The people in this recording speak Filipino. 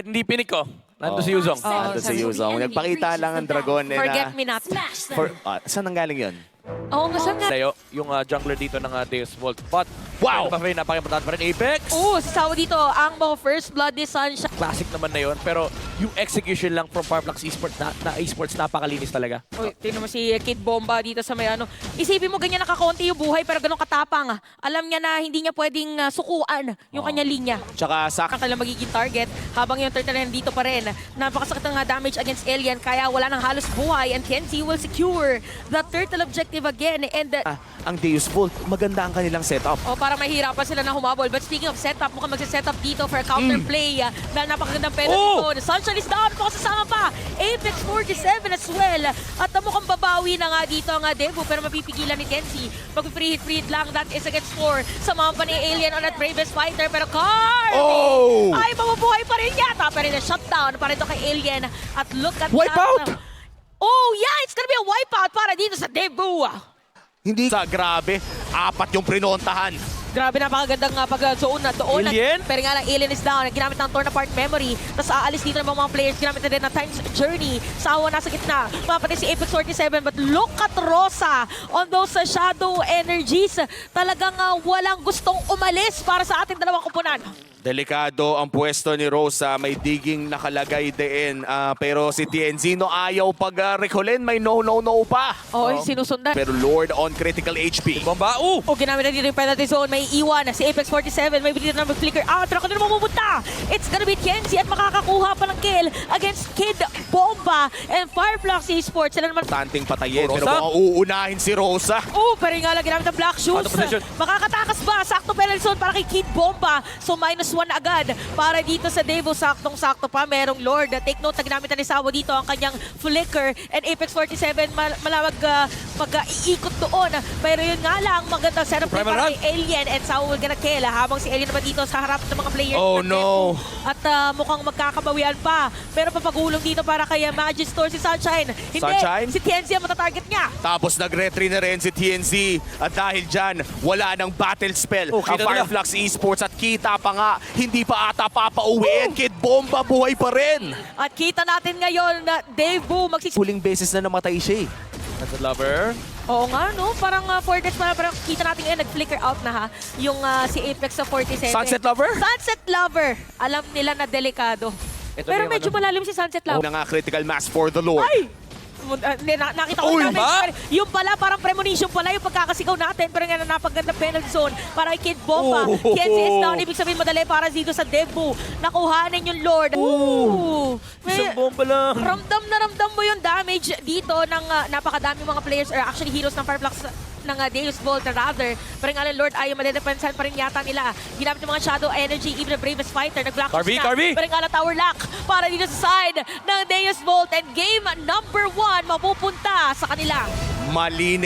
Hindi pinik ko. Nandun si Yuzong. Nandun si Yuzong. Nagpakita lang ang Dragon. Forget me not. Saan nanggaling yun? Oo, saan nga? Layo, yung jungler dito ng Deus Volt. But, Wow! pa rin, napaka-importante pa rin Apex. Oo, si Sawa dito, ang mga first blood ni Sunshine. Classic naman na yun. Pero yung execution lang from Fireflux Esports, esports napakalinis talaga. Uy, tingnan mo si Kid Bomba dito sa may ano. Isipin mo ganyan nakakonti yung buhay pero ganun katapang. Alam niya na hindi niya pwedeng sukuan yung kanya linya. Tsaka Ang kailang magiging target habang yung turtle dito pa rin. Napakasakit ng damage against Alien kaya wala nang halos buhay and Kenzie will secure the turtle objective again. And ang Deus Volt, maganda ang kanilang setup. para mahirapan sila na humabol. But speaking of setup, mukhang magsiset-up dito for a counterplay dahil napakagandang penalty dito. Sunshine is down, makasasama pa. Apex 47 as well. At mukhang babawi na nga dito ang Devu pero mapipigilan ni Kenzie. Mag-free hit lang, that is against 4. Samahan pa ni Alien on that Bravest Fighter pero Carly ay mabubuhay pa rin yata. Pero na shutdown pa rin ito kay Alien. At look at Wipeout! that. Oh yeah, it's gonna be a wipeout para dito sa Devu. Hindi sa grabe, 4 yung prinontahan. Grabe, napakagandang pag-zone na doon. Alien? Pero nga lang, Alien is down. Ginamit ng torn apart memory. Tapos aalis dito ng mga players. Ginamit na din ng Time's Journey. Sawa nasa gitna. Mapatay si Apex 47. But look at Rosa on those shadow energies. Talagang walang gustong umalis para sa ating dalawang kupunan. Delikado ang pwesto ni Rosa, may digging nakalagay din. Pero si Tienzino ayaw pag-recolin, may no pa. Sinusundan. Pero Lord on critical HP. Bomba, O ginamit na dito yung penalty zone. May iwan si Apex 47. May dito na mag-flicker out. Pero kung mamupunta, it's gonna be Kenzie at makakakuha pa ng kill against Kid Bomba and Fireflux Esports. Sila naman Tanting patayin, Rosa? pero mukhang uunahin si Rosa. pero nga lang ginamit ang black shoes. Out of position. Makakatakas ba? Sakto penalty zone para kay Kid Bomba. So -1 agad para dito sa Devo. Saktong-sakto pa. Merong Lord. Take note na ginamit na ni Sawa dito ang kanyang flicker. And Apex 47 malawag mag-iikot doon. Pero yun nga lang, magandang setup din Primal para run. kay Alien. And Sawa will gonna kill. Habang si Alien naman dito sa harap ng mga players. Oh, ng no. Devo. At mukhang magkakabawian pa. Pero papagulong dito para kay Magistore si Sunshine. Hindi. Sunshine? Si Kenzie ang matatarget niya. Tapos nag-retry na rin si TNZ. At dahil dyan, wala ng battle spell ang kita nila. Fireflux Esports. At kita pa nga, hindi pa ata papauwiin. Kid Bomba, buhay pa rin. At kita natin ngayon na Devo Huling beses na namatay siya eh. That's a lover. Oo nga, no? Parang for this, parang kita natin ngayon, nag-flicker out na ha, yung si Apex sa 47. Sunset Lover? Sunset Lover! Alam nila na delikado. Ito Pero na yung medyo malalim si Sunset Lover. Una nga critical mass for the Lord. Ay! Nakita ko Uy, namin. ba? Yung pala, parang premonition pala yung pagkakasigaw natin. Pero nga napaganda penalty zone para kay Kid Bomba. Kenzie is down. Ibig sabihin madali para dito sa Devu. Nakuhanin yung Lord. Isang bomba lang. Ramdam mo yung damage dito ng napakadami mga players or actually heroes ng Fireflux ng Deus Volt rather. Pero nga lang Lord ayaw madedepensahan pa rin yata nila. Ginamit yung mga shadow energy, even the Bravest Fighter. Nag-block Carby! Pero nga lang tower lock para dito sa side ng Deus Volt and game number 1 mapupunta sa kanila. Malinis.